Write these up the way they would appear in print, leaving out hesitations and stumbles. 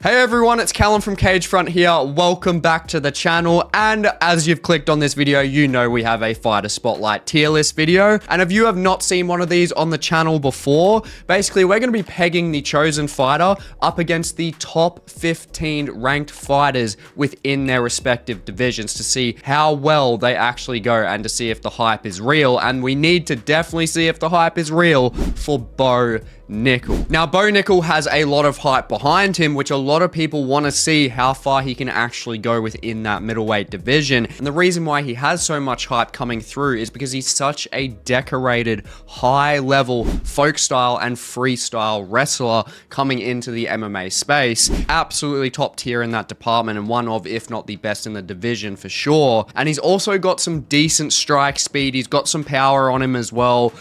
Hey everyone, it's Callum from Cagefront here. Welcome back to the channel. And as you've clicked on this video, you know we have a Fighter Spotlight tier list video. And if you have not seen one of these on the channel before, basically we're going to be pegging the chosen fighter up against the top 15 ranked fighters within their respective divisions to see how well they actually go and to see if the hype is real. And we need to definitely see if the hype is real for Bo Nickal. Now, Bo Nickal has a lot of hype behind him, which a lot of people want to see how far he can actually go within that middleweight division. And the reason why he has so much hype coming through is because he's such a decorated, high-level folk style and freestyle wrestler coming into the MMA space. Absolutely top tier in that department and one of, if not the best in the division for sure. And he's also got some decent strike speed. He's got some power on him as well.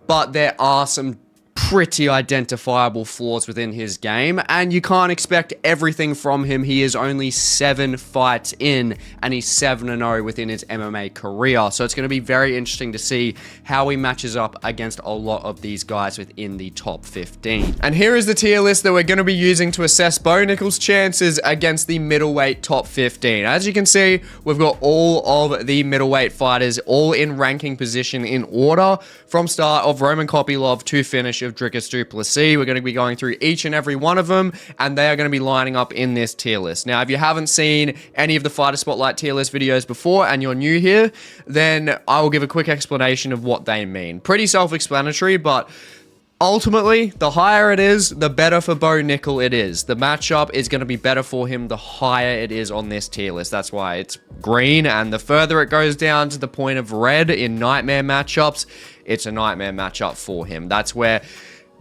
But there are some pretty identifiable flaws within his game, and you can't expect everything from him. He is only 7 fights in, and he's 7-0 within his MMA career. So it's going to be very interesting to see how he matches up against a lot of these guys within the top 15. And here is the tier list that we're going to be using to assess Bo Nickal's chances against the middleweight top 15. As you can see, we've got all of the middleweight fighters all in ranking position in order from start of Roman Kopylov to finish of Dricus Du Plessis. We're going to be going through each and every one of them, and they are going to be lining up in this tier list. Now, if you haven't seen any of the Fighter Spotlight tier list videos before and you're new here, then I will give a quick explanation of what they mean. Pretty self-explanatory, but ultimately, the higher it is, the better for Bo Nickal it is. The matchup is going to be better for him the higher it is on this tier list. That's why it's green, and the further it goes down to the point of red in nightmare matchups, it's a nightmare matchup for him. That's where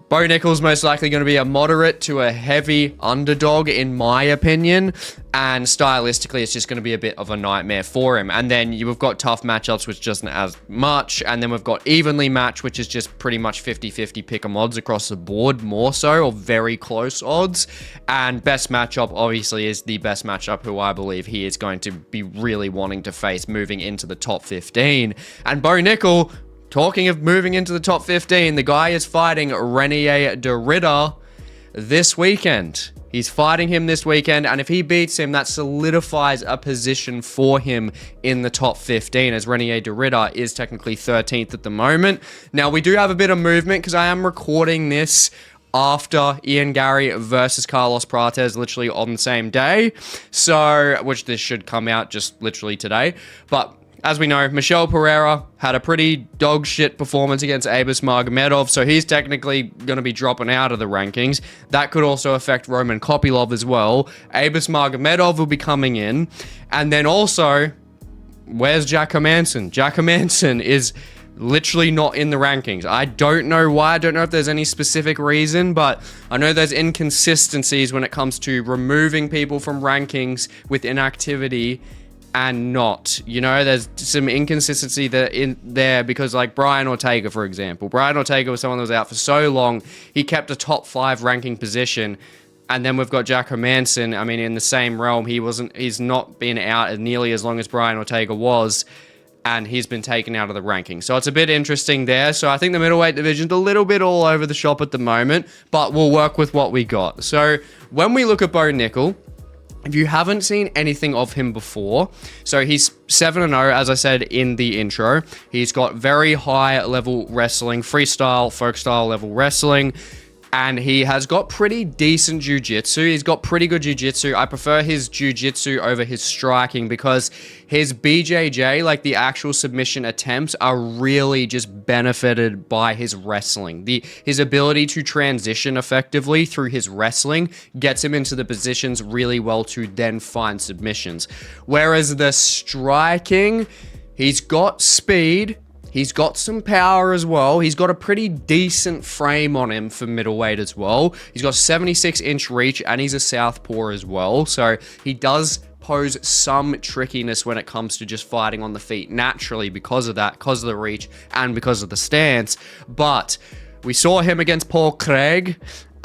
Bo Nickal's most likely going to be a moderate to a heavy underdog, in my opinion. And stylistically, it's just going to be a bit of a nightmare for him. And then you've got tough matchups, which doesn't as much. And then we've got evenly matched, which is just pretty much 50-50 pick'em odds across the board, more so, or very close odds. And best matchup, obviously, is the best matchup who I believe he is going to be really wanting to face moving into the top 15. And Bo Nickal, talking of moving into the top 15, the guy is fighting Reinier De Ridder this weekend. He's fighting him this weekend, and if he beats him, that solidifies a position for him in the top 15, as Reinier De Ridder is technically 13th at the moment. Now, we do have a bit of movement because I am recording this after Ian Garry versus Carlos Prates, literally on the same day. So, which this should come out just literally today. But as we know, Michel Pereira had a pretty dog shit performance against Magomedov, so he's technically going to be dropping out of the rankings. That could also affect Roman Kopylov as well. Magomedov will be coming in. And then also, where's Jack Hermansson? Jack Hermansson is literally not in the rankings. I don't know why. I don't know if there's any specific reason, but I know there's inconsistencies when it comes to removing people from rankings with inactivity and not, you know, there's some inconsistency in there because, like, Brian Ortega, for example. Brian Ortega was someone that was out for so long. He kept a top 5 ranking position. And then we've got Jack Hermansson. I mean, in the same realm, he's not been out as nearly as long as Brian Ortega was, and he's been taken out of the ranking. So it's a bit interesting there. So I think the middleweight division's a little bit all over the shop at the moment, but we'll work with what we got. So when we look at Bo Nickal, if you haven't seen anything of him before, so he's 7-0, as I said in the intro. He's got very high level wrestling, freestyle, folk style level wrestling, and he has got pretty decent jiu-jitsu. He's got pretty good jiu-jitsu. I prefer his jiu-jitsu over his striking because his BJJ, like the actual submission attempts, are really just benefited by his wrestling. His ability to transition effectively through his wrestling gets him into the positions really well to then find submissions. Whereas the striking, he's got speed, he's got some power as well. He's got a pretty decent frame on him for middleweight as well. He's got 76-inch reach, and he's a southpaw as well. So he does pose some trickiness when it comes to just fighting on the feet naturally because of that, because of the reach, and because of the stance. But we saw him against Paul Craig,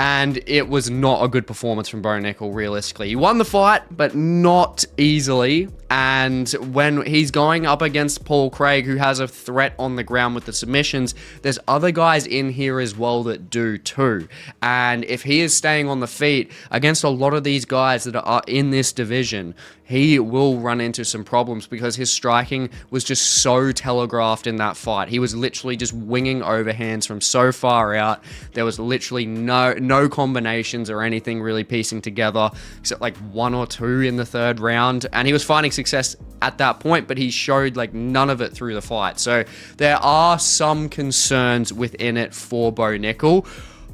And it was not a good performance from Bo Nickal, realistically. He won the fight, but not easily. And when he's going up against Paul Craig, who has a threat on the ground with the submissions, there's other guys in here as well that do too. And if he is staying on the feet against a lot of these guys that are in this division, he will run into some problems because his striking was just so telegraphed in that fight. He was literally just winging overhands from so far out. There was literally no combinations or anything really piecing together, except like one or two in the third round. And he was finding success at that point, but he showed like none of it through the fight. So there are some concerns within it for Bo Nickal,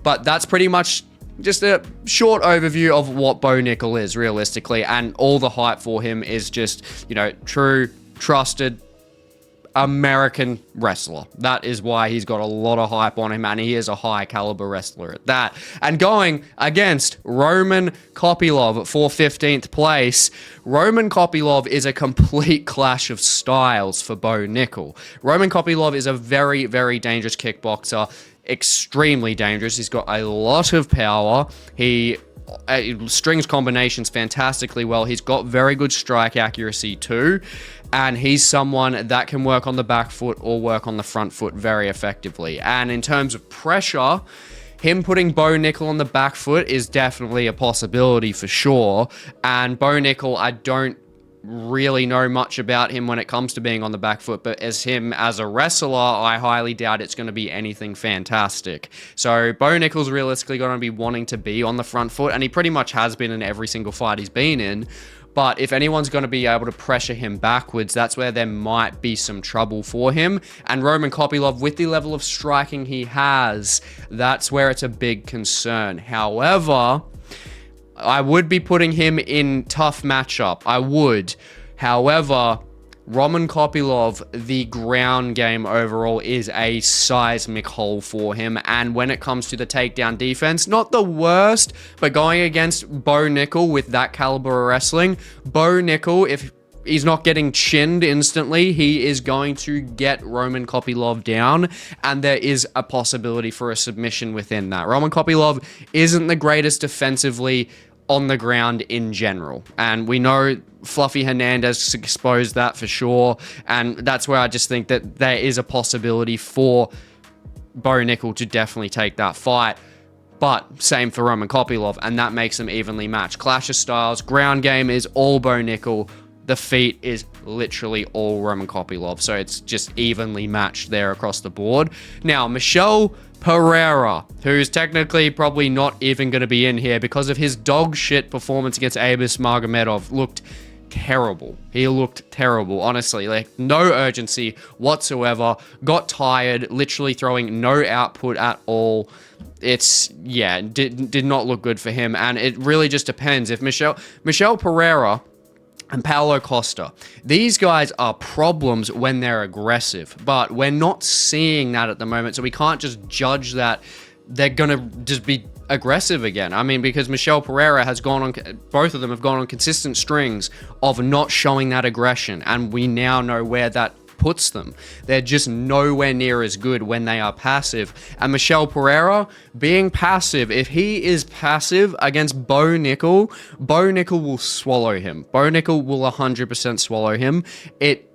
but that's pretty much just a short overview of what Bo Nickal is realistically, and all the hype for him is just, you know, true, trusted American wrestler. That is why he's got a lot of hype on him, and he is a high caliber wrestler at that. And going against Roman Kopylov for 15th place, Roman Kopylov is a complete clash of styles for Bo Nickal. Roman Kopylov is a very, very dangerous kickboxer. Extremely dangerous. He's got a lot of power. He strings combinations fantastically well. He's got very good strike accuracy too. And he's someone that can work on the back foot or work on the front foot very effectively. And in terms of pressure, him putting Bo Nickal on the back foot is definitely a possibility for sure. And Bo Nickal, I don't really know much about him when it comes to being on the back foot, but as a wrestler, I highly doubt it's going to be anything fantastic. So Bo Nickal's realistically going to be wanting to be on the front foot, and he pretty much has been in every single fight he's been in. But if anyone's going to be able to pressure him backwards, that's where there might be some trouble for him. And Roman Kopylov, with the level of striking he has, that's where it's a big concern. However, I would be putting him in tough matchup. I would. However, Roman Kopylov, the ground game overall is a seismic hole for him. And when it comes to the takedown defense, not the worst, but going against Bo Nickal with that caliber of wrestling, Bo Nickal, if he's not getting chinned instantly, he is going to get Roman Kopylov down, and there is a possibility for a submission within that. Roman Kopylov isn't the greatest defensively on the ground in general, and we know Fluffy Hernandez exposed that for sure, and that's where I just think that there is a possibility for Bo Nickal to definitely take that fight. But same for Roman Kopylov, and that makes them evenly matched. Clash of styles, ground game is all Bo Nickal, the feet is literally all Roman Kopylov, so it's just evenly matched there across the board. Now, Michel Pereira, who's technically probably not even going to be in here because of his dog shit performance against Abus Magomedov, looked terrible. He looked terrible, honestly. Like, no urgency whatsoever. Got tired, literally throwing no output at all. It's, yeah, did not look good for him. And it really just depends. If Michel Pereira and Paulo Costa, these guys are problems when they're aggressive, but we're not seeing that at the moment, so we can't just judge that they're gonna just be aggressive again. I mean, because Michel Pereira has gone on, both of them have gone on consistent strings of not showing that aggression, and we now know where that puts them. They're just nowhere near as good when they are passive. And Michel Pereira being passive, if he is passive against Bo Nickal, Bo Nickal will swallow him. Bo Nickal will 100% swallow him.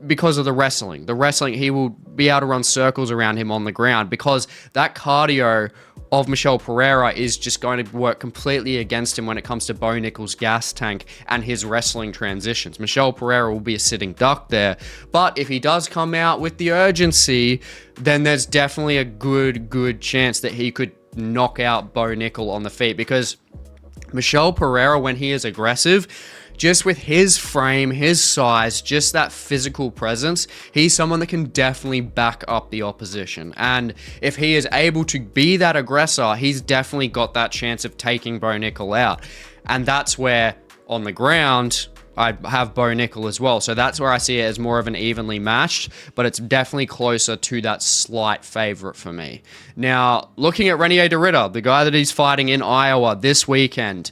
Because of the wrestling. The wrestling, he will be able to run circles around him on the ground, because that cardio of Michel Pereira is just going to work completely against him when it comes to Bo Nickal's gas tank and his wrestling transitions. Michel Pereira will be a sitting duck there. But if he does come out with the urgency, then there's definitely a good chance that he could knock out Bo Nickal on the feet, because Michel Pereira, when he is aggressive, just with his frame, his size, just that physical presence, he's someone that can definitely back up the opposition. And if he is able to be that aggressor, he's definitely got that chance of taking Bo Nickal out. And that's where, on the ground, I have Bo Nickal as well. So that's where I see it as more of an evenly matched, but it's definitely closer to that slight favorite for me. Now, looking at Reinier De Ridder, the guy that he's fighting in Iowa this weekend,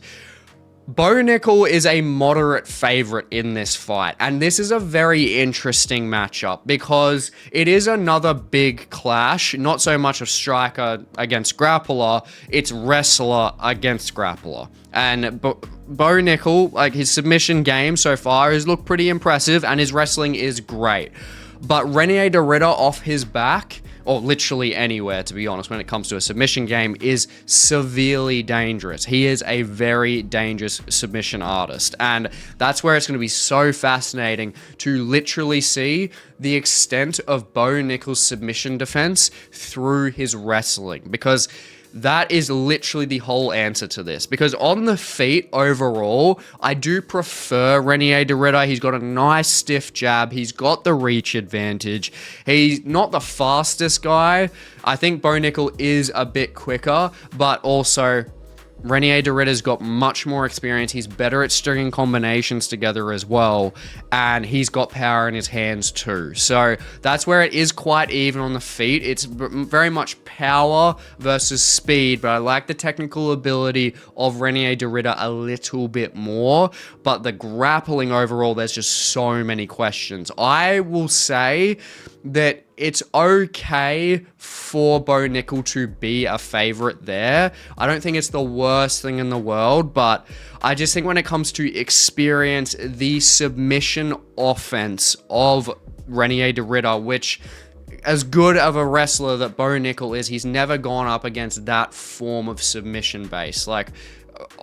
Bo Nickal is a moderate favorite in this fight, and this is a very interesting matchup because it is another big clash, not so much of striker against grappler, it's wrestler against grappler. And Bo Nickal, like, his submission game so far has looked pretty impressive, and his wrestling is great. But Reinier De Ridder off his back, or literally anywhere, to be honest, when it comes to a submission game, is severely dangerous. He is a very dangerous submission artist, and that's where it's going to be so fascinating to literally see the extent of Bo Nickal's submission defense through his wrestling, because that is literally the whole answer to this. Because on the feet, overall, I do prefer Reinier De Ridder. He's got a nice stiff jab. He's got the reach advantage. He's not the fastest guy. I think Bo Nickal is a bit quicker, but also Reinier De Ridder's got much more experience. He's better at stringing combinations together as well, and he's got power in his hands too. So that's where it is quite even on the feet. It's very much power versus speed, but I like the technical ability of Reinier De Ridder a little bit more. But the grappling overall, there's just so many questions. I will say that it's okay for Bo Nickal to be a favorite there. I don't think it's the worst thing in the world, but I just think when it comes to experience, the submission offense of Reinier De Ridder, which, as good of a wrestler that Bo Nickal is, he's never gone up against that form of submission base. Like,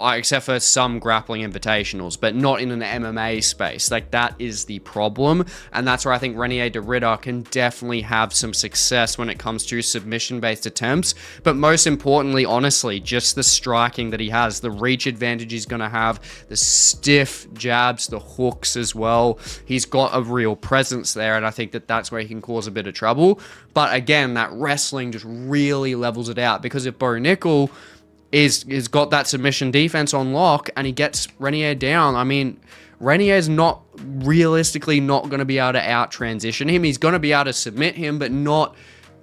except for some grappling invitationals, but not in an MMA space. Like, that is the problem, and that's where I think Reinier De Ridder can definitely have some success when it comes to submission-based attempts, but most importantly, honestly, just the striking that he has, the reach advantage he's going to have, the stiff jabs, the hooks as well. He's got a real presence there, and I think that that's where he can cause a bit of trouble. But again, that wrestling just really levels it out, because if Bo Nickal is got that submission defense on lock and he gets Reinier down, I mean, Renier's not realistically not going to be able to out transition him. He's going to be able to submit him, but not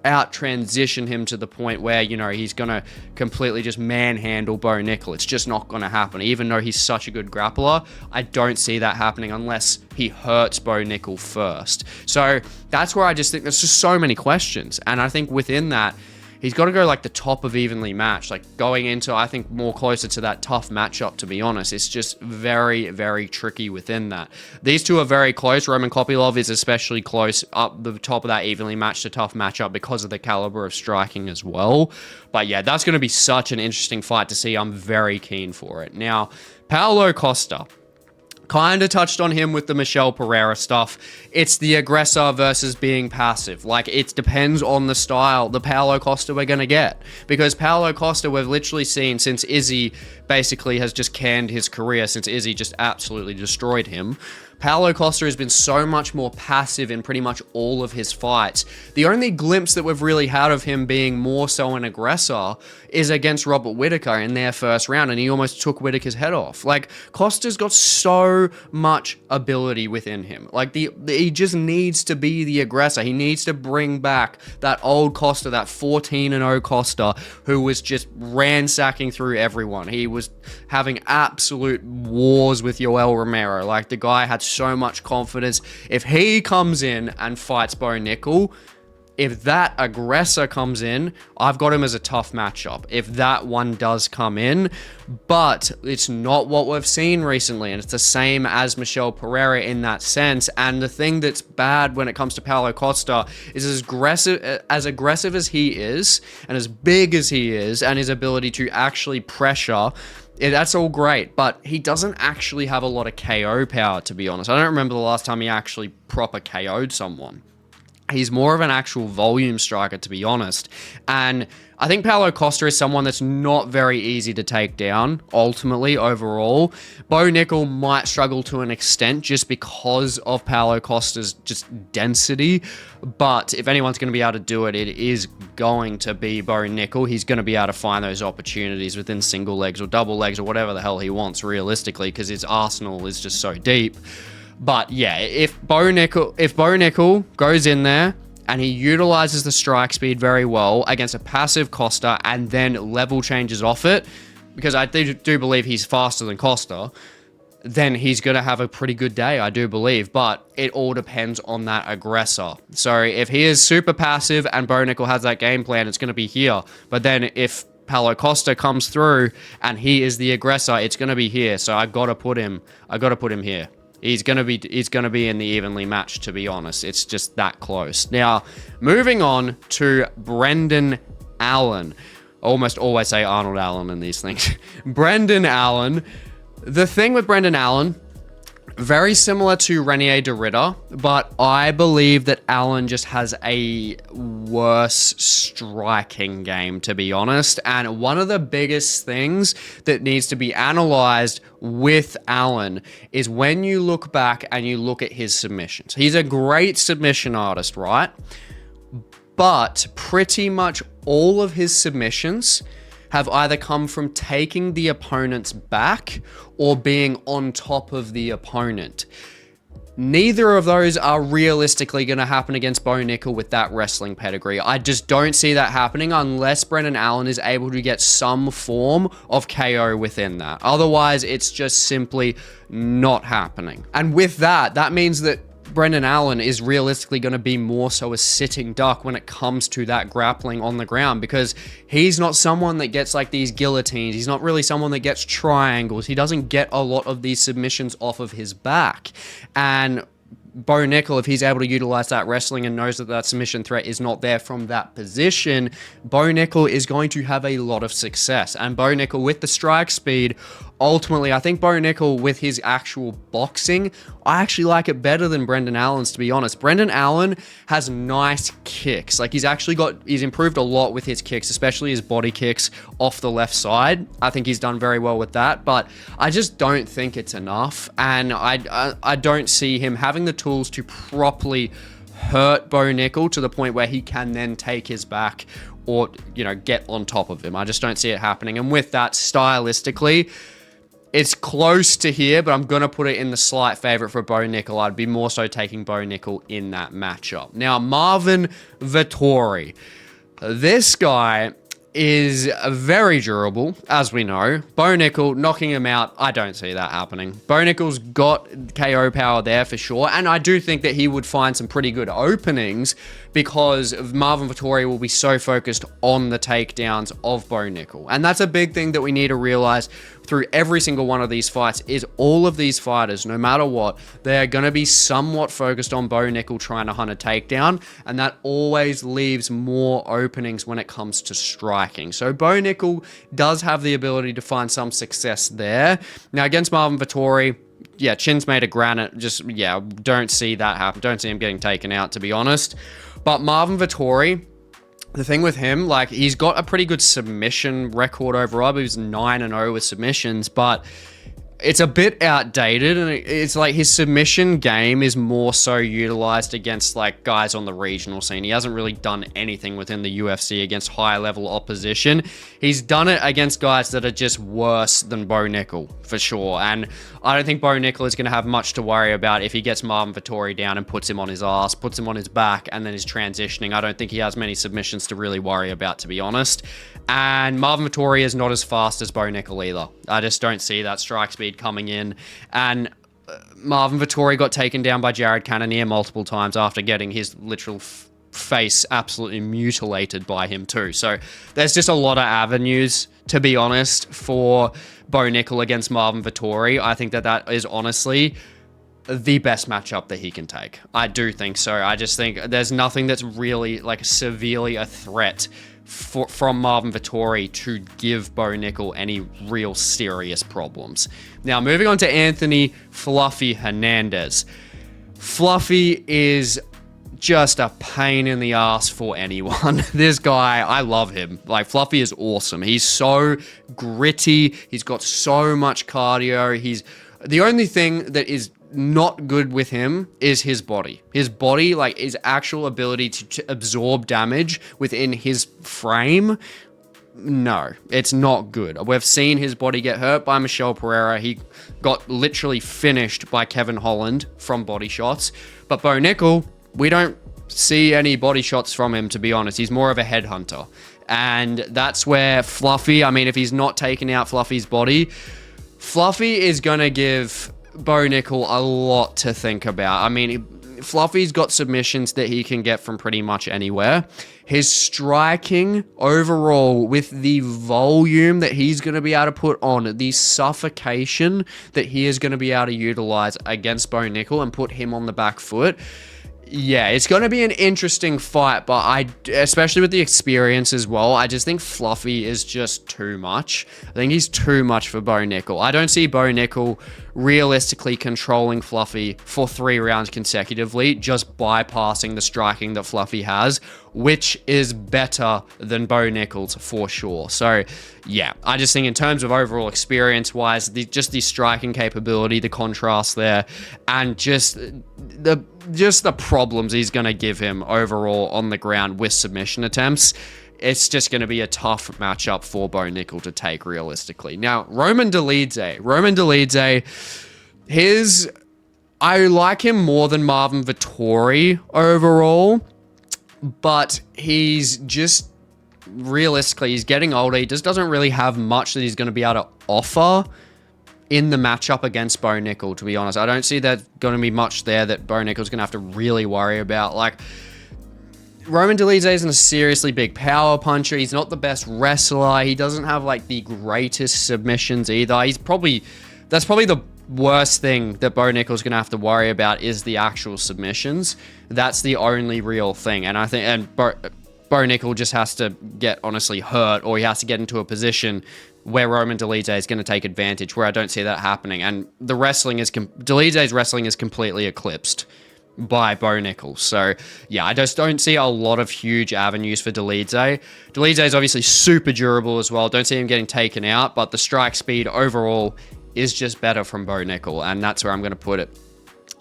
out transition him to the point where, you know, he's going to completely just manhandle Bo Nickal. It's just not going to happen. Even though he's such a good grappler, I don't see that happening unless he hurts Bo Nickal first. So that's where I just think there's just so many questions, and I think within that, he's got to go like the top of evenly matched, like going into, I think, more closer to that tough matchup, to be honest. It's just very, very tricky within that. These two are very close. Roman Kopylov is especially close up the top of that evenly matched to tough matchup because of the caliber of striking as well. But yeah, that's going to be such an interesting fight to see. I'm very keen for it. Now, Paulo Costa. Kind of touched on him with the Michel Pereira stuff. It's the aggressor versus being passive. Like, it depends on the style, the Paulo Costa we're going to get. Because Paulo Costa, we've literally seen since Izzy basically has just canned his career, since Izzy just absolutely destroyed him. Paulo Costa has been so much more passive in pretty much all of his fights. The only glimpse that we've really had of him being more so an aggressor is against Robert Whittaker in their first round, and he almost took Whittaker's head off. Like, Costa's got so much ability within him. Like, he just needs to be the aggressor. He needs to bring back that old Costa, that 14-0 Costa, who was just ransacking through everyone. He was having absolute wars with Yoel Romero. Like, the guy had so much confidence. If he comes in and fights Bo Nickal, if that aggressor comes in, I've got him as a tough matchup, if that one does come in. But it's not what we've seen recently, and it's the same as Michel Pereira in that sense. And the thing that's bad when it comes to Paulo Costa is as aggressive as he is, and as big as he is, and his ability to actually pressure, that's all great, but he doesn't actually have a lot of KO power, to be honest. I don't remember the last time he actually proper KO'd someone. He's more of an actual volume striker, to be honest. And I think Paulo Costa is someone that's not very easy to take down, ultimately, overall. Bo Nickal might struggle to an extent just because of Paulo Costa's just density. But if anyone's going to be able to do it, it is going to be Bo Nickal. He's going to be able to find those opportunities within single legs or double legs or whatever the hell he wants, realistically, because his arsenal is just so deep. But yeah, if Bo Nickal goes in there and he utilizes the strike speed very well against a passive Costa and then level changes off it, because I do believe he's faster than Costa, then he's going to have a pretty good day, I do believe. But it all depends on that aggressor. So if he is super passive and Bo Nickal has that game plan, it's going to be here. But then if Paulo Costa comes through and he is the aggressor, it's going to be here. So I got to put him here. He's going to be in the evenly matched, to be honest. It's just that close. Now, moving on to Brendan Allen. I almost always say Arnold Allen in these things. Brendan Allen. The thing with Brendan Allen, very similar to Reinier De Ridder, but I believe that Allen just has a worse striking game, to be honest. And one of the biggest things that needs to be analyzed with Allen is when you look back and you look at his submissions. He's a great submission artist, right? But pretty much all of his submissions have either come from taking the opponent's back or being on top of the opponent. Neither of those are realistically going to happen against Bo Nickal with that wrestling pedigree. I just don't see that happening unless Brendan Allen is able to get some form of KO within that. Otherwise, it's just simply not happening. And with that, that means that Brendan Allen is realistically going to be more so a sitting duck when it comes to that grappling on the ground, because he's not someone that gets like these guillotines. He's not really someone that gets triangles. He doesn't get a lot of these submissions off of his back. And Bo Nickal, if he's able to utilize that wrestling and knows that that submission threat is not there from that position, Bo Nickal is going to have a lot of success. And Bo Nickal with the strike speed, ultimately, I think Bo Nickal with his actual boxing, I actually like it better than Brendan Allen's, to be honest. Brendan Allen has nice kicks. Like he's improved a lot with his kicks, especially his body kicks off the left side. I think he's done very well with that, but I just don't think it's enough. And I don't see him having the tools to properly hurt Bo Nickal to the point where he can then take his back or, get on top of him. I just don't see it happening. And with that, stylistically, it's close to here, but I'm going to put it in the slight favorite for Bo Nickal. I'd be more so taking Bo Nickal in that matchup. Now, Marvin Vettori. This guy is very durable, as we know. Bo Nickal knocking him out, I don't see that happening. Bo Nickal's got KO power there for sure, and I do think that he would find some pretty good openings because Marvin Vettori will be so focused on the takedowns of Bo Nickal. And that's a big thing that we need to realize through every single one of these fights is all of these fighters, no matter what, they're going to be somewhat focused on Bo Nickal trying to hunt a takedown, and that always leaves more openings when it comes to striking. So Bo Nickal does have the ability to find some success there. Now against Marvin Vettori, yeah, chin's made of granite. Just, yeah, don't see that happen. Don't see him getting taken out, to be honest. But Marvin Vettori, the thing with him, like, he's got a pretty good submission record overall. He was 9-0 with submissions, but it's a bit outdated, and it's like his submission game is more so utilized against like guys on the regional scene. He hasn't really done anything within the UFC against higher level opposition. He's done it against guys that are just worse than Bo Nickal for sure. And I don't think Bo Nickal is going to have much to worry about if he gets Marvin Vettori down and puts him on his ass, puts him on his back, and then is transitioning. I don't think he has many submissions to really worry about, to be honest. And Marvin Vettori is not as fast as Bo Nickal either. I just don't see that strike speed coming in. And Marvin Vettori got taken down by Jared Cannonier multiple times after getting his literal face absolutely mutilated by him too. So there's just a lot of avenues, to be honest, for Bo Nickal against Marvin Vettori. I think that is honestly the best matchup that he can take. I do think so. I just think there's nothing that's really like severely a threat from Marvin Vettori to give Bo Nickal any real serious problems. Now, moving on to Anthony Fluffy Hernandez. Fluffy is just a pain in the ass for anyone. This guy, I love him. Like, Fluffy is awesome. He's so gritty. He's got so much cardio. The only thing that is not good with him is his body. His body, like his actual ability to absorb damage within his frame, no, it's not good. We've seen his body get hurt by Michel Pereira. He got literally finished by Kevin Holland from body shots. But Bo Nickal, we don't see any body shots from him, to be honest. He's more of a headhunter. And that's where Fluffy, I mean, if he's not taking out Fluffy's body, Fluffy is going to give Bo Nickal a lot to think about. I mean, Fluffy's got submissions that he can get from pretty much anywhere. His striking overall, with the volume that he's going to be able to put on, the suffocation that he is going to be able to utilize against Bo Nickal and put him on the back foot. Yeah, it's going to be an interesting fight, but especially with the experience as well, I just think Fluffy is just too much. I think he's too much for Bo Nickal. I don't see Bo Nickal realistically controlling Fluffy for 3 rounds consecutively, just bypassing the striking that Fluffy has, which is better than Bo Nickal's for sure. So yeah, I just think in terms of overall experience wise, just the striking capability, the contrast there, and just the problems he's going to give him overall on the ground with submission attempts, it's just going to be a tough matchup for Bo Nickal to take realistically. Now, Roman Dolidze, I like him more than Marvin Vettori overall, but he's just, realistically, he's getting older. He just doesn't really have much that he's going to be able to offer in the matchup against Bo Nickal, to be honest. I don't see that going to be much there that Bo Nickal's going to have to really worry about. Like, Roman Dolidze isn't a seriously big power puncher. He's not the best wrestler. He doesn't have, like, the greatest submissions either. That's probably the worst thing that Bo Nickal's going to have to worry about is the actual submissions. That's the only real thing. And I think, Bo Nickal just has to get honestly hurt, or he has to get into a position where Roman Dolidze is going to take advantage, where I don't see that happening. And the Dolidze's wrestling is completely eclipsed by Bo Nickal. So yeah, I just don't see a lot of huge avenues for Dolidze. Dolidze is obviously super durable as well. Don't see him getting taken out, but the strike speed overall is just better from Bo Nickal, and that's where I'm going to put it.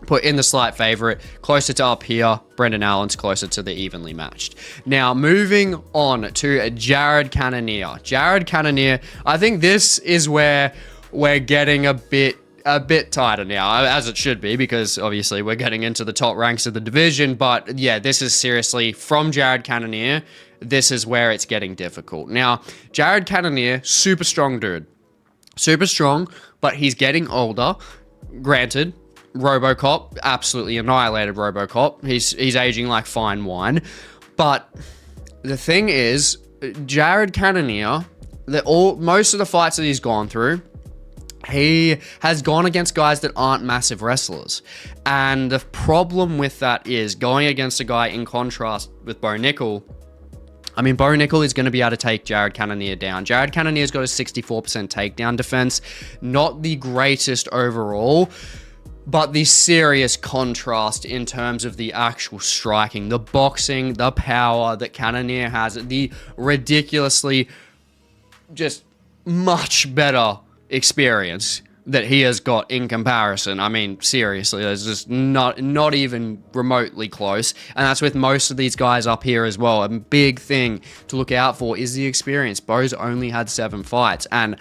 Put in the slight favorite, closer to up here. Brendan Allen's closer to the evenly matched. Now, moving on to Jared Cannonier. Jared Cannonier, I think this is where we're getting a bit tighter now, as it should be, because obviously we're getting into the top ranks of the division. But yeah, this is seriously, from Jared Cannonier, this is where it's getting difficult. Now, Jared Cannonier, super strong dude. Super strong, but he's getting older. Granted, RoboCop absolutely annihilated RoboCop. He's aging like fine wine. But the thing is, Jared Cannonier, most of the fights that he's gone through, he has gone against guys that aren't massive wrestlers. And the problem with that is, going against a guy in contrast with Bo Nickal, I mean, Bo Nickal is going to be able to take Jared Cannonier down. Jared Cannonier's got a 64% takedown defense. Not the greatest overall, but the serious contrast in terms of the actual striking, the boxing, the power that Cannonier has, the ridiculously just much better experience that he has got in comparison. I mean, seriously, there's just not even remotely close. And that's with most of these guys up here as well. A big thing to look out for is the experience. Bo's only had 7 fights. And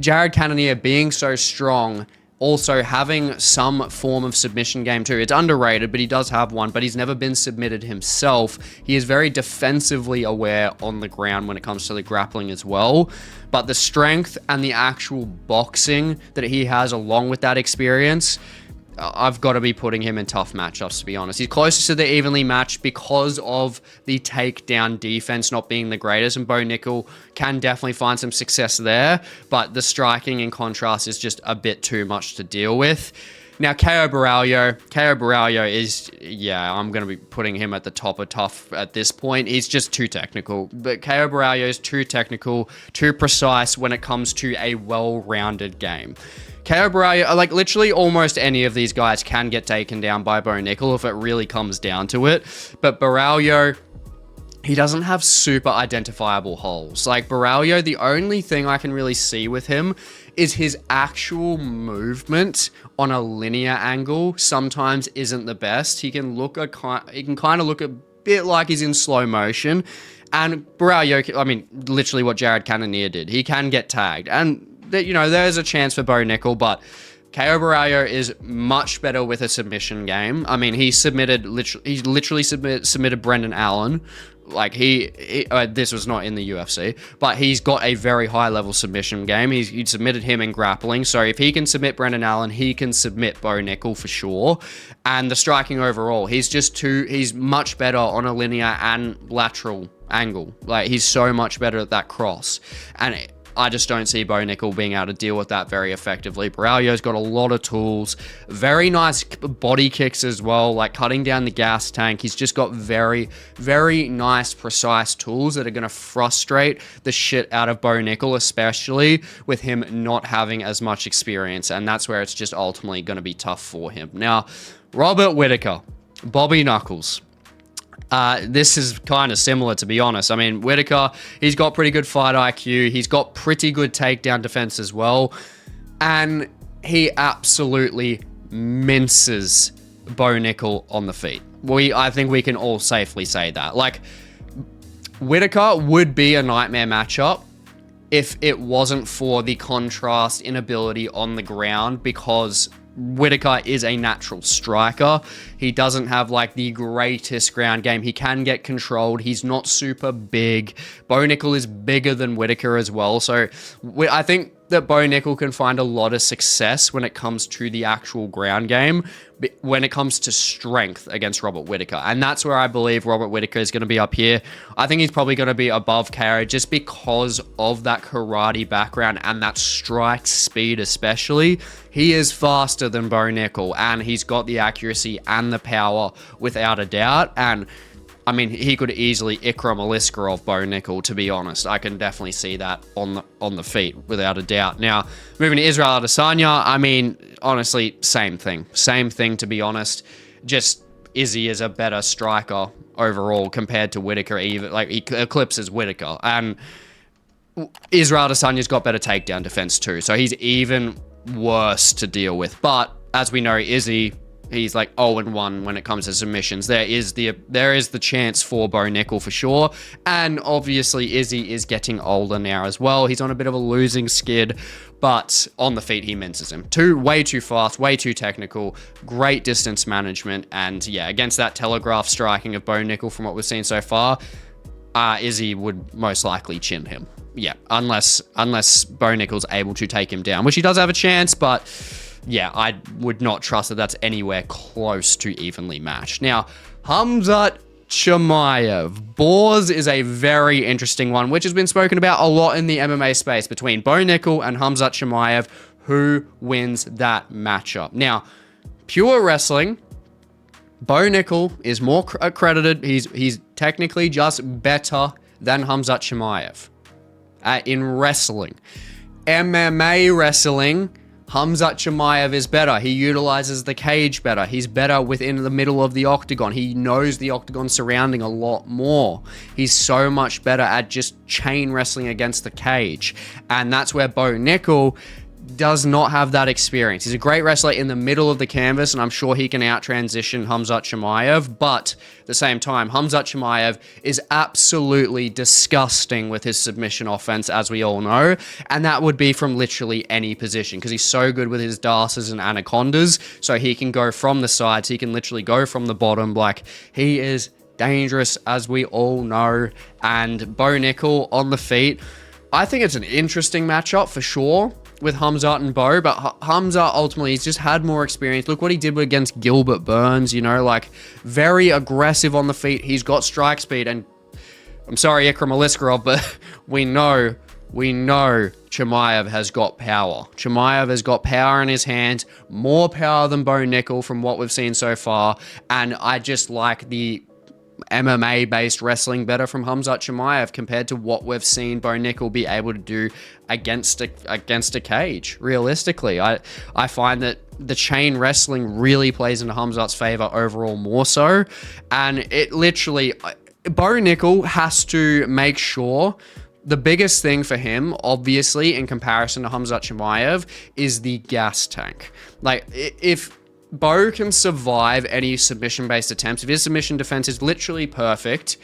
Jared Cannonier being so strong, also having some form of submission game too. It's underrated, but he does have one, but he's never been submitted himself. He is very defensively aware on the ground when it comes to the grappling as well. But the strength and the actual boxing that he has along with that experience, I've got to be putting him in tough matchups, to be honest. He's closest to the evenly matched because of the takedown defense not being the greatest, and Bo Nickal can definitely find some success there, but the striking in contrast is just a bit too much to deal with. Now, Caio Borralho is, yeah, I'm going to be putting him at the top of tough at this point. He's just too technical. But Caio Borralho is too technical, too precise when it comes to a well-rounded game. Caio Borralho, like literally almost any of these guys can get taken down by Bo Nickal if it really comes down to it. But Borralho, he doesn't have super identifiable holes. Like Borralho, the only thing I can really see with him is his actual movement on a linear angle sometimes isn't the best. He can kind of look a bit like he's in slow motion. And Borralho, I mean, literally what Jared Cannonier did. He can get tagged. And, you know, there's a chance for Bo Nickal, but Caio Borralho is much better with a submission game. I mean, he literally submitted Brendan Allen Like this was not in the UFC, but he's got a very high level submission game. He submitted him in grappling. So if he can submit Brendan Allen, he can submit Bo Nickal for sure. And the striking overall, he's much better on a linear and lateral angle. Like, he's so much better at that cross. And I just don't see Bo Nickal being able to deal with that very effectively. Borralho's got a lot of tools, very nice body kicks as well, like cutting down the gas tank. He's just got very, very nice, precise tools that are going to frustrate the shit out of Bo Nickal, especially with him not having as much experience. And that's where it's just ultimately going to be tough for him. Now, Robert Whittaker, Bobby Knuckles. This is kind of similar, to be honest. I mean, Whittaker, he's got pretty good fight IQ. He's got pretty good takedown defense as well. And he absolutely minces Bo Nickal on the feet. I think we can all safely say that. Like, Whittaker would be a nightmare matchup if it wasn't for the contrast inability on the ground, because Whittaker is a natural striker. He doesn't have like the greatest ground game. He can get controlled. He's not super big. Bo Nickal is bigger than Whittaker as well. So I think that Bo Nickal can find a lot of success when it comes to the actual ground game, when it comes to strength against Robert Whittaker. And that's where I believe Robert Whittaker is going to be up here. I think he's probably going to be above KO just because of that karate background and that strike speed especially. He is faster than Bo Nickal, and he's got the accuracy and the power without a doubt. And I mean, he could easily Ikram Aliskerov Bo Nickal, to be honest. I can definitely see that on the feet, without a doubt. Now, moving to Israel Adesanya, I mean, honestly, same thing. Same thing, to be honest. Just Izzy is a better striker overall compared to Whittaker. Even like, he eclipses Whittaker. And Israel Adesanya's got better takedown defense too, so he's even worse to deal with. But as we know, Izzy, he's like 0-1 when it comes to submissions. There is the chance for Bo Nickal for sure. And obviously Izzy is getting older now as well. He's on a bit of a losing skid, but on the feet he minces him. Way too fast, way too technical, great distance management. And yeah, against that telegraph striking of Bo Nickal from what we've seen so far, Izzy would most likely chin him. Yeah, unless Bo Nickal's able to take him down, which he does have a chance, but yeah, I would not trust that that's anywhere close to evenly matched. Now, Khamzat Chimaev. Boars is a very interesting one, which has been spoken about a lot in the MMA space between Bo Nickal and Khamzat Chimaev. Who wins that matchup? Now, pure wrestling, Bo Nickal is more accredited. He's technically just better than Khamzat Chimaev in wrestling. MMA wrestling, Khamzat Chimaev is better. He utilizes the cage better. He's better within the middle of the octagon. He knows the octagon surrounding a lot more. He's so much better at just chain wrestling against the cage. And that's where Bo Nickal does not have that experience. He's a great wrestler in the middle of the canvas, and I'm sure he can out-transition Khamzat Chimaev, but at the same time, Khamzat Chimaev is absolutely disgusting with his submission offense, as we all know, and that would be from literally any position, because he's so good with his darces and anacondas, so he can go from the sides, he can literally go from the bottom. Like, he is dangerous, as we all know. And Bo Nickal on the feet, I think it's an interesting matchup for sure with Khamzat and Bo, but Khamzat ultimately, he's just had more experience. Look what he did against Gilbert Burns, you know, like, very aggressive on the feet. He's got strike speed, and I'm sorry, Ikram Aliskerov, but we know Chimaev has got power. Chimaev has got power in his hands, more power than Bo Nickal from what we've seen so far, and I just like the MMA-based wrestling better from Khamzat Chimaev compared to what we've seen Bo Nickal be able to do against a cage. Realistically, I find that the chain wrestling really plays into Khamzat's favor overall more so, and it literally, Bo Nickal has to make sure. The biggest thing for him, obviously, in comparison to Khamzat Chimaev, is the gas tank. Like, if Bo can survive any submission-based attempts, if his submission defense is literally perfect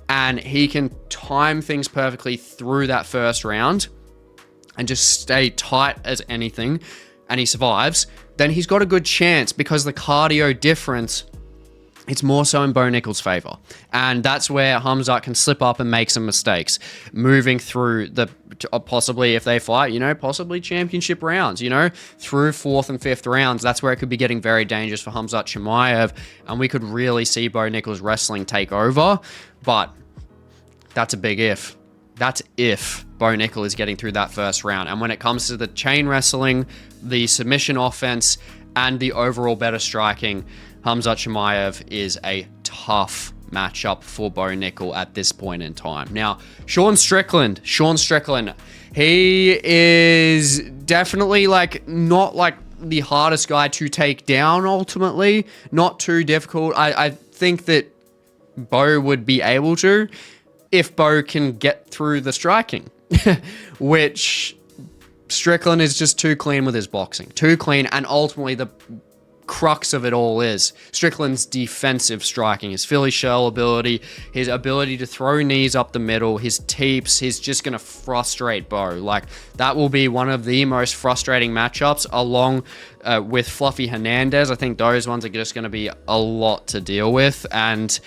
and he can time things perfectly through that first round and just stay tight as anything, and he survives, then he's got a good chance, because the cardio difference It's more so in Bo Nickal's favor. And that's where Khamzat can slip up and make some mistakes. Moving through the, possibly if they fight, possibly championship rounds, through 4th and 5th rounds. That's where it could be getting very dangerous for Khamzat Chimaev. And we could really see Bo Nickal's wrestling take over. But that's a big if. That's if Bo Nickal is getting through that first round. And when it comes to the chain wrestling, the submission offense, and the overall better striking, Khamzat Chimaev is a tough matchup for Bo Nickal at this point in time. Now, Sean Strickland, he is definitely not the hardest guy to take down ultimately. Not too difficult. I think that Bo would be able to if Bo can get through the striking, which Strickland is just too clean with his boxing. Too clean, and ultimately the crux of it all is Strickland's defensive striking, his Philly shell ability, his ability to throw knees up the middle, his teeps. He's just going to frustrate Bo. That will be one of the most frustrating matchups along with Fluffy Hernandez. I think those ones are just going to be a lot to deal with. And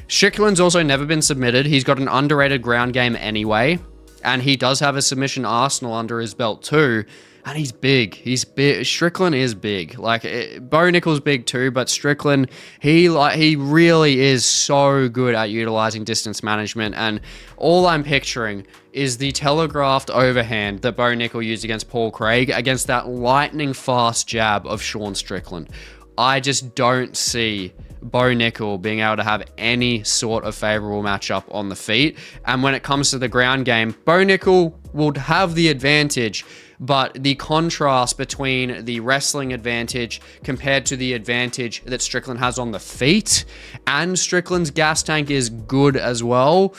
Strickland's also never been submitted. He's got an underrated ground game anyway. And he does have a submission arsenal under his belt too. And he's big. He's big. Strickland is big. Bo Nickal's big too, but Strickland, he really is so good at utilizing distance management. And all I'm picturing is the telegraphed overhand that Bo Nickal used against Paul Craig against that lightning fast jab of Sean Strickland. I just don't see Bo Nickal being able to have any sort of favorable matchup on the feet. And when it comes to the ground game, Bo Nickal will have the advantage, but the contrast between the wrestling advantage compared to the advantage that Strickland has on the feet, and Strickland's gas tank is good as well.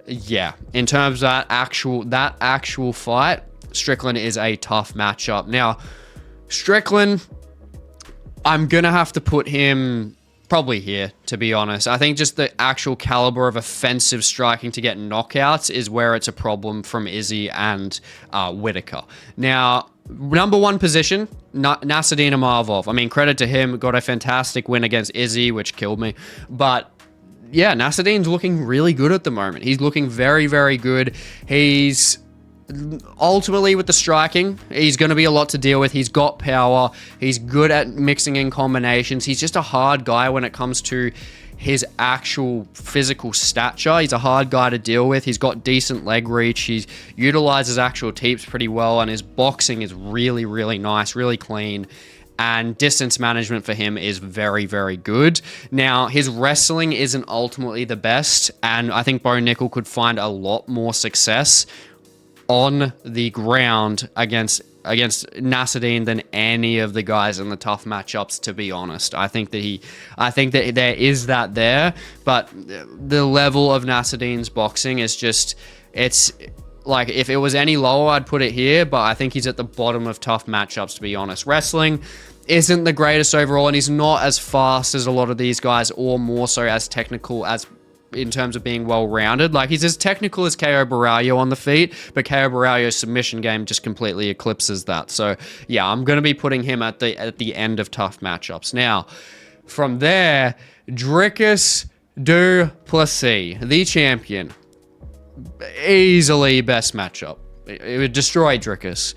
Yeah, in terms of that actual fight, Strickland is a tough matchup. Now, Strickland, I'm gonna have to put him probably here, to be honest. I think just the actual caliber of offensive striking to get knockouts is where it's a problem from Izzy and Whittaker. Now, number one position, Nassourdine Imavov. I mean, credit to him, got a fantastic win against Izzy, which killed me. But yeah, Nassourdine's looking really good at the moment. He's looking very, very good. He's ultimately with the striking, he's going to be a lot to deal with. He's got power. He's good at mixing in combinations. He's just a hard guy when it comes to his actual physical stature. He's a hard guy to deal with. He's got decent leg reach. He utilizes actual teeps pretty well, and his boxing is really, really nice, really clean. And distance management for him is very, very good. Now, his wrestling isn't ultimately the best, and I think Bo Nickal could find a lot more success on the ground against Nassourdine than any of the guys in the tough matchups, to be honest. I think that there is that there, but the level of Nassourdine's boxing is just, it's like, if it was any lower, I'd put it here, but I think he's at the bottom of tough matchups, to be honest. Wrestling isn't the greatest overall, and he's not as fast as a lot of these guys, or more so as technical as in terms of being well-rounded. He's as technical as Caio Borralho on the feet, but Caio Borralho's submission game just completely eclipses that. So yeah, I'm going to be putting him at the end of tough matchups. Now, from there, Dricus Du Plessis, the champion, easily best matchup. It would destroy Dricus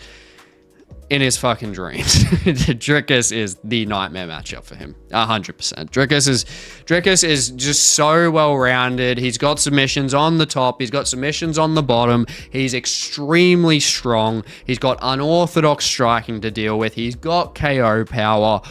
in his fucking dreams. Dricus is the nightmare matchup for him. 100%. Dricus is just so well-rounded. He's got submissions on the top. He's got submissions on the bottom. He's extremely strong. He's got unorthodox striking to deal with. He's got KO power.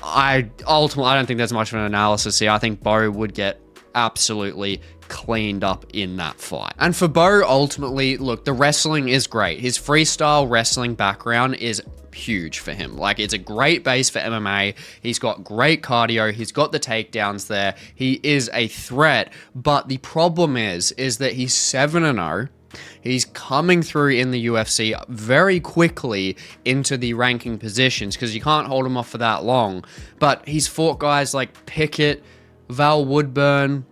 I don't think there's much of an analysis here. I think Bo would get absolutely cleaned up in that fight. And for Bo, ultimately, look, the wrestling is great. His freestyle wrestling background is huge for him. It's a great base for MMA. He's got great cardio. He's got the takedowns there. He is a threat. But the problem is that he's 7-0. He's coming through in the UFC very quickly into the ranking positions because you can't hold him off for that long. But he's fought guys like Pickett, Val Woodburn,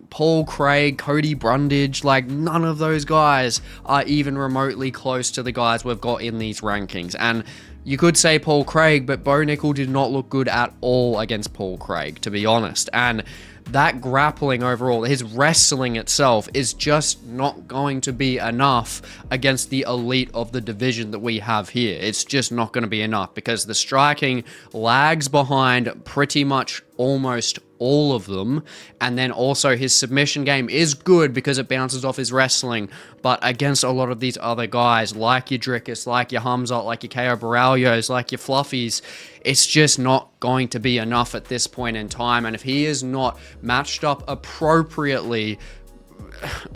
Paul Craig, Cody Brundage. None of those guys are even remotely close to the guys we've got in these rankings. And You could say Paul Craig, but Bo Nickal did not look good at all against Paul Craig, to be honest. And that grappling overall, his wrestling itself, is just not going to be enough against the elite of the division that we have here. It's just not going to be enough because the striking lags behind pretty much almost all of them, and then also his submission game is good because it bounces off his wrestling, but against a lot of these other guys like your Dricus, like your Khamzat, like your Caio Borralhos, like your Fluffies, it's just not going to be enough at this point in time. And if he is not matched up appropriately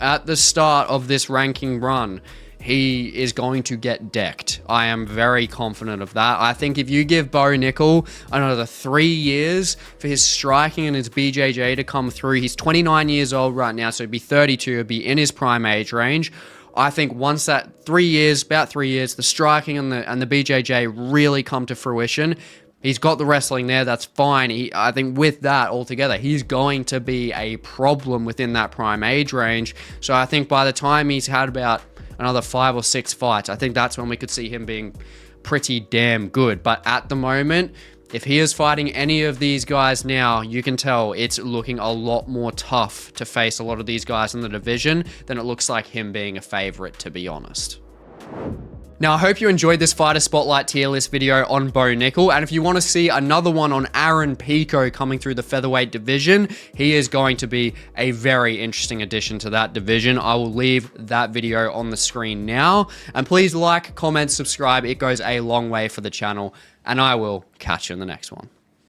at the start of this ranking run, he is going to get decked. I am very confident of that. I think if you give Bo Nickal another 3 years for his striking and his BJJ to come through, he's 29 years old right now, so he'd be 32, he'd be in his prime age range. I think once that 3 years, about 3 years, the striking and the BJJ really come to fruition, he's got the wrestling there, that's fine. I think with that altogether, he's going to be a problem within that prime age range. So I think by the time he's had about another 5 or 6 fights, I think that's when we could see him being pretty damn good. But at the moment, if he is fighting any of these guys now, you can tell it's looking a lot more tough to face a lot of these guys in the division than it looks like him being a favorite, to be honest. Now, I hope you enjoyed this Fighter Spotlight tier list video on Bo Nickal, and if you want to see another one on Aaron Pico coming through the featherweight division, he is going to be a very interesting addition to that division. I will leave that video on the screen now, and please like, comment, subscribe. It goes a long way for the channel, and I will catch you in the next one.